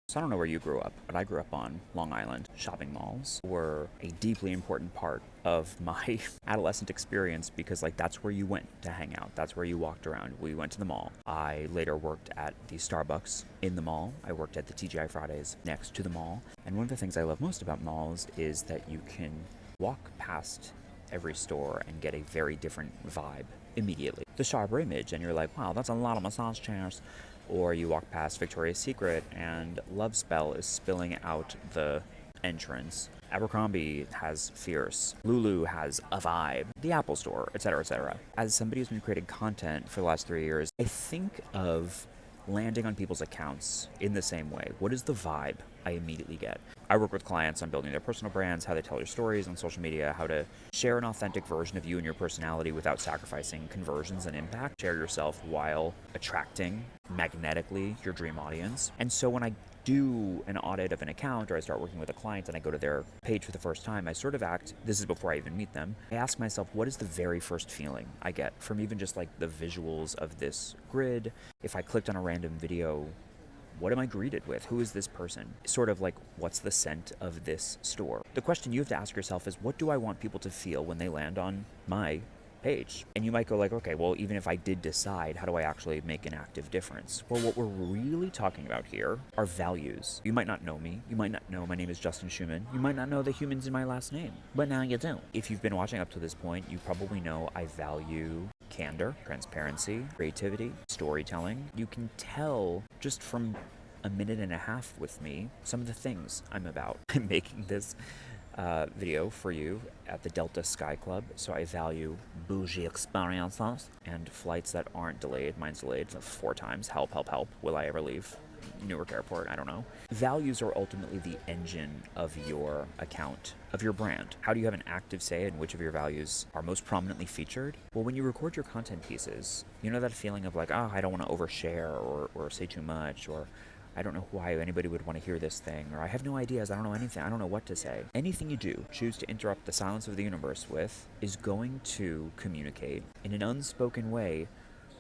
So I don't know where you grew up, but I grew up on Long Island. Shopping malls were a deeply important part of my adolescent experience because that's where you went to hang out. That's where you walked around. We went to the mall. I later worked at the Starbucks in the mall. I worked at the TGI Fridays next to the mall. And one of the things I love most about malls is that you can walk past every store and get a very different vibe immediately. The Sharper Image, and you're like, wow, that's a lot of massage chairs. Or you walk past Victoria's Secret and Love Spell is spilling out the entrance. Abercrombie has Fierce. Lulu has a vibe. The Apple Store, etc., etc. As somebody who's been creating content for the last 3 years, I think of landing on people's accounts in the same way. What is the vibe I immediately get? I work with clients on building their personal brands, how they tell their stories on social media, how to share an authentic version of you and your personality without sacrificing conversions and impact. Share yourself while attracting magnetically your dream audience. And so when I do an audit of an account or I start working with a client and I go to their page for the first time, I sort of act, this is before I even meet them, I ask myself, what is the very first feeling I get from even just the visuals of this grid? If I clicked on a random video, what am I greeted with? Who is this person? Sort of what's the scent of this store? The question you have to ask yourself is, what do I want people to feel when they land on my page? And you might go okay, well, even if I did decide, how do I actually make an active difference? Well, what we're really talking about here are values. You might not know me. You might not know my name is Justin Schumann. You might not know the humans in my last name, but now you do. If you've been watching up to this point, you probably know I value candor, transparency, creativity, storytelling. You can tell just from a minute and a half with me some of the things I'm about. I'm making this video for you at the Delta Sky Club, so I value bougie experiences and flights that aren't delayed. Mine's delayed 4 times. Help, help, help. Will I ever leave Newark Airport? I don't know. Values are ultimately the engine of your account, of your brand. How do you have an active say in which of your values are most prominently featured? Well, when you record your content pieces, you know that feeling of I don't want to overshare or say too much, or I don't know why anybody would want to hear this thing, or I have no ideas, I don't know anything, I don't know what to say. Anything you do, choose to interrupt the silence of the universe with, is going to communicate in an unspoken way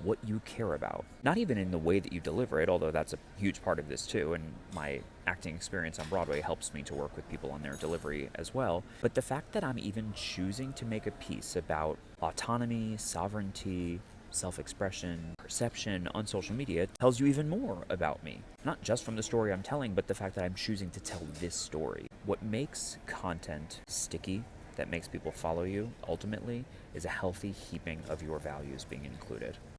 what you care about. Not even in the way that you deliver it, although that's a huge part of this too, and my acting experience on Broadway helps me to work with people on their delivery as well. But the fact that I'm even choosing to make a piece about autonomy, sovereignty, self-expression, perception on social media tells you even more about me. Not just from the story I'm telling, but the fact that I'm choosing to tell this story. What makes content sticky, that makes people follow you, ultimately, is a healthy heaping of your values being included.